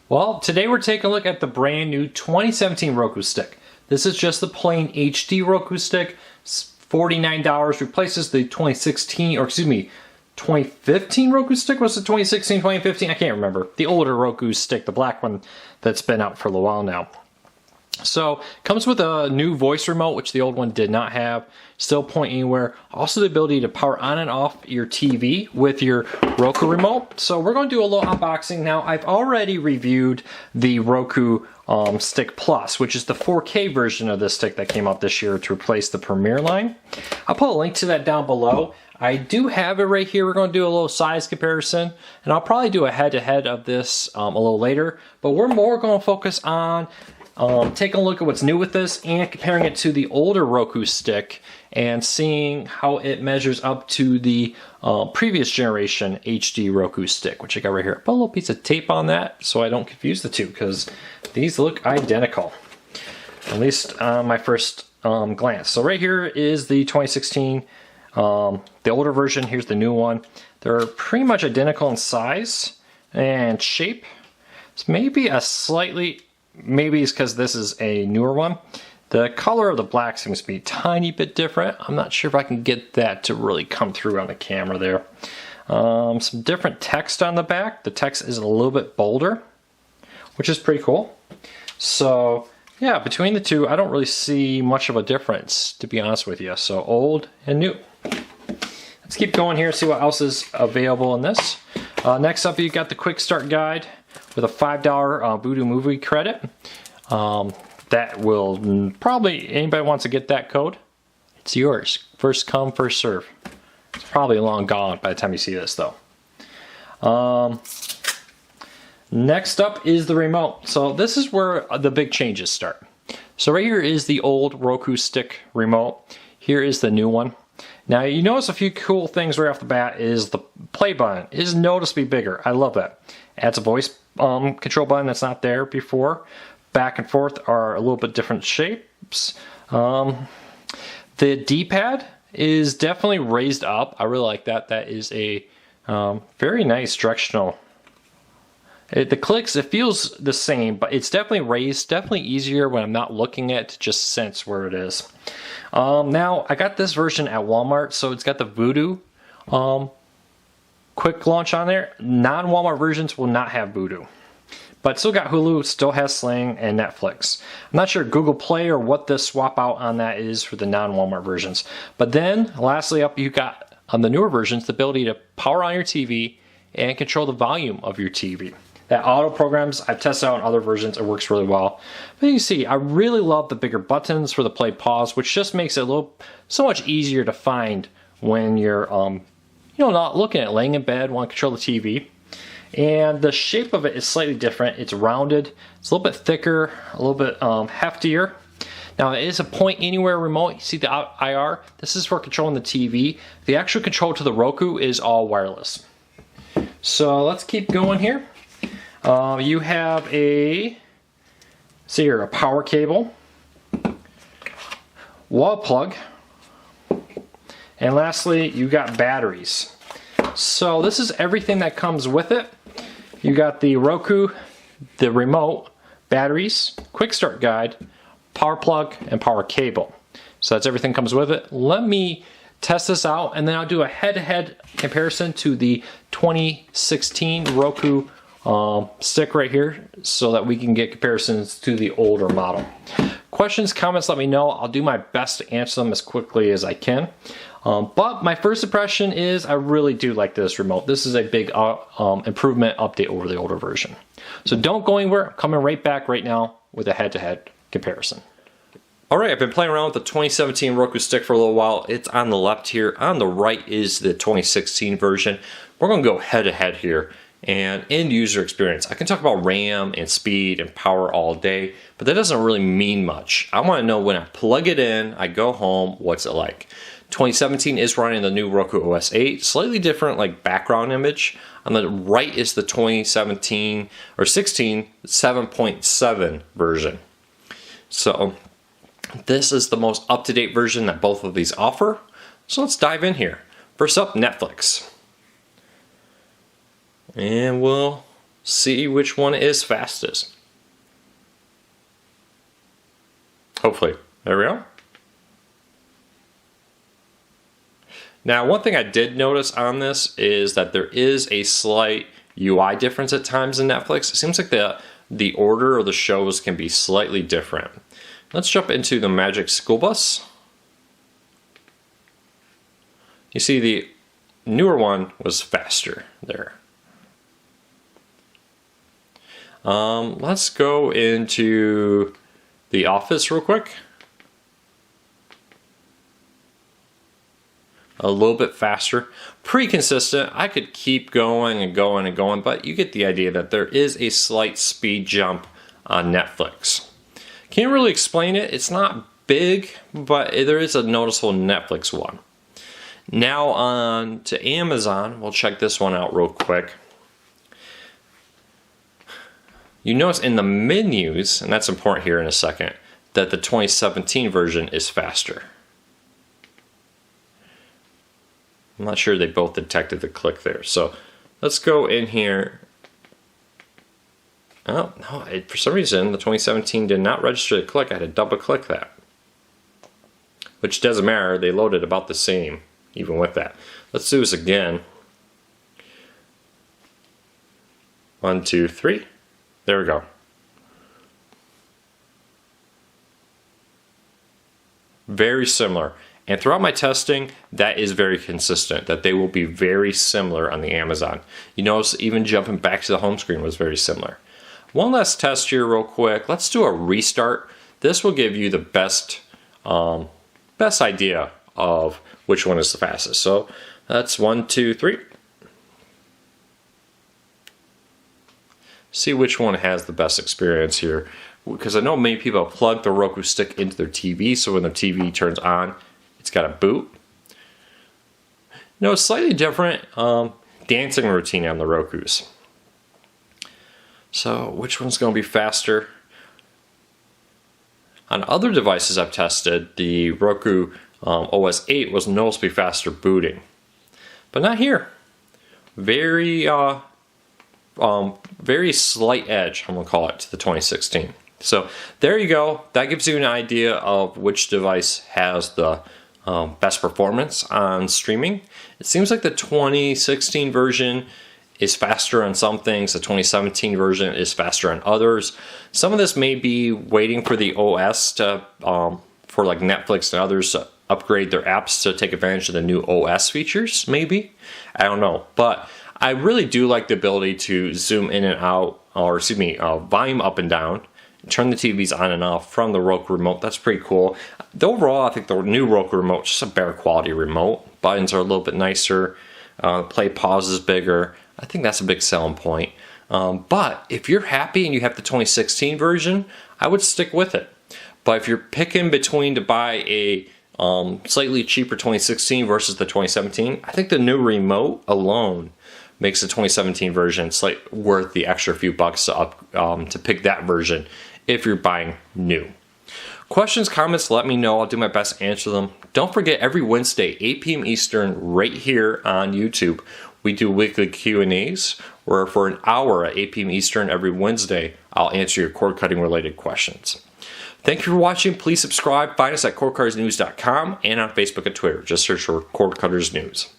Well, today we're taking a look at the brand new 2017 Roku stick. This is just the plain HD Roku stick. It's $49, replaces the 2015 Roku stick. Was it 2016, 2015? I can't remember. The older Roku stick, the black one that's been out for a while now. So, comes with a new voice remote, which the old one did not have. Still point anywhere. Also the ability to power on and off your TV with your Roku remote. So we're going to do a little unboxing now. I've already reviewed the Roku Stick Plus, which is the 4K version of this stick that came out this year to replace the Premier line. I'll put a link to that down below. I do have it right here. We're going to do a little size comparison, and I'll probably do a head-to-head of this a little later. But we're more going to focus on taking a look at what's new with this and comparing it to the older Roku stick and seeing how it measures up to the previous generation HD Roku stick, which I got right here. I put a little piece of tape on that so I don't confuse the two because these look identical, at least on my first glance. So right here is the 2016, the older version. Here's the new one. They're pretty much identical in size and shape. It's maybe a slightly... Maybe it's because this is a newer one. The color of the black seems to be a tiny bit different. I'm not sure if I can get that to really come through on the camera there. Some different text on the back. The text is a little bit bolder, which is pretty cool. So yeah, between the two, I don't really see much of a difference, to be honest with you. So old and new. Let's keep going here and see what else is available in this. Next up, you got the quick start guide with a $5 Voodoo movie credit. That will probably, anybody wants to get that code, it's yours. First come, first serve. It's probably long gone by the time you see this though. Next up is the remote. So this is where the big changes start. So right here is the old Roku stick remote. Here is the new one. Now you notice a few cool things right off the bat is the play button is noticeably bigger. I love that. Adds a voice control button that's not there before. Back and forth are a little bit different shapes. The D-pad is definitely raised up. I really like that. That is a very nice directional. The clicks, it feels the same, but it's definitely raised. Definitely easier when I'm not looking at it to just sense where it is. Now, I got this version at Walmart, so it's got the Voodoo quick launch on there. Non-Walmart versions will not have Voodoo. But still got Hulu, still has Sling, and Netflix. I'm not sure Google Play or what the swap out on that is for the non-Walmart versions. But then, lastly up, you got on the newer versions the ability to power on your TV and control the volume of your TV. That auto programs, I've tested out on other versions, it works really well. But you can see, I really love the bigger buttons for the play pause, which just makes it so much easier to find when you're not looking at it, laying in bed, want to control the TV. And the shape of it is slightly different. It's rounded, it's a little bit thicker, a little bit heftier. Now it is a point anywhere remote. You see the IR? This is for controlling the TV. The actual control to the Roku is all wireless. So let's keep going here. You have a power cable, wall plug, and lastly you got batteries. So this is everything that comes with it. You got the Roku, the remote, batteries, quick start guide, power plug, and power cable. So that's everything comes with it. Let me test this out and then I'll do a head-to-head comparison to the 2016 Roku stick right here so that we can get comparisons to the older model. Questions, comments, let me know. I'll do my best to answer them as quickly as I can. But my first impression is I really do like this remote. This is a big improvement update over the older version. So don't go anywhere. I'm coming right back right now with a head-to-head comparison. Alright, I've been playing around with the 2017 Roku stick for a little while. It's on the left here. On the right is the 2016 version. We're going to go head-to-head here. And end user experience. I can talk about RAM and speed and power all day, but that doesn't really mean much. I want to know when I plug it in, I go home, what's it like? 2017 is running the new Roku OS 8, slightly different like background image. On the right is the 2017 or 16 7.7 version. So this is the most up-to-date version that both of these offer. So let's dive in here. First up, Netflix. And we'll See which one is fastest. Hopefully. There we go. Now, one thing I did notice on this is that there is a slight UI difference at times in Netflix. It seems like the order of the shows can be slightly different. Let's jump into the Magic School Bus. You see the newer one was faster there. Let's go into The Office real quick. A little bit faster. Pretty consistent. I could keep going and going and going, but you get the idea that there is a slight speed jump on Netflix. Can't really explain it. It's not big, but there is a noticeable Netflix one. Now on to Amazon. We'll check this one out real quick. You notice in the menus, and that's important here in a second, that the 2017 version is faster. I'm not sure they both detected the click there. So let's go in here. Oh, no, for some reason the 2017 did not register the click. I had to double click that. Which doesn't matter, they loaded about the same, even with that. Let's do this again. 1, 2, 3. There we go. Very similar. And throughout my testing, that is very consistent, that they will be very similar on the Amazon. You notice even jumping back to the home screen was very similar. One last test here real quick. Let's do a restart. This will give you the best idea of which one is the fastest. So that's 1, 2, 3. See which one has the best experience here. Because I know many people plug the Roku stick into their TV, so when their TV turns on, it's got a boot. No, it's slightly different dancing routine on the Rokus. So which one's going to be faster? On other devices I've tested, the Roku OS 8 was noticeably faster booting. But not here. Very slight edge, I'm going to call it, to the 2016. So there you go. That gives you an idea of which device has the best performance on streaming. It seems like the 2016 version is faster on some things. The 2017 version is faster on others. Some of this may be waiting for the OS to, for like Netflix and others to upgrade their apps to take advantage of the new OS features, maybe. I don't know. But I really do like the ability to zoom in and out, or excuse me, volume up and down, turn the TVs on and off from the Roku remote. That's pretty cool. Overall, I think the new Roku remote is just a better quality remote. Buttons are a little bit nicer. Play pause is bigger. I think that's a big selling point. But if you're happy and you have the 2016 version, I would stick with it. But if you're picking between to buy a slightly cheaper 2016 versus the 2017, I think the new remote alone makes the 2017 version worth the extra few bucks to pick that version if you're buying new. Questions, comments, let me know. I'll do my best to answer them. Don't forget, every Wednesday, 8 p.m. Eastern, right here on YouTube, we do weekly Q&As, where for an hour at 8 p.m. Eastern every Wednesday, I'll answer your cord cutting related questions. Thank you for watching. Please subscribe. Find us at cordcuttersnews.com and on Facebook and Twitter. Just search for Cord Cutters News.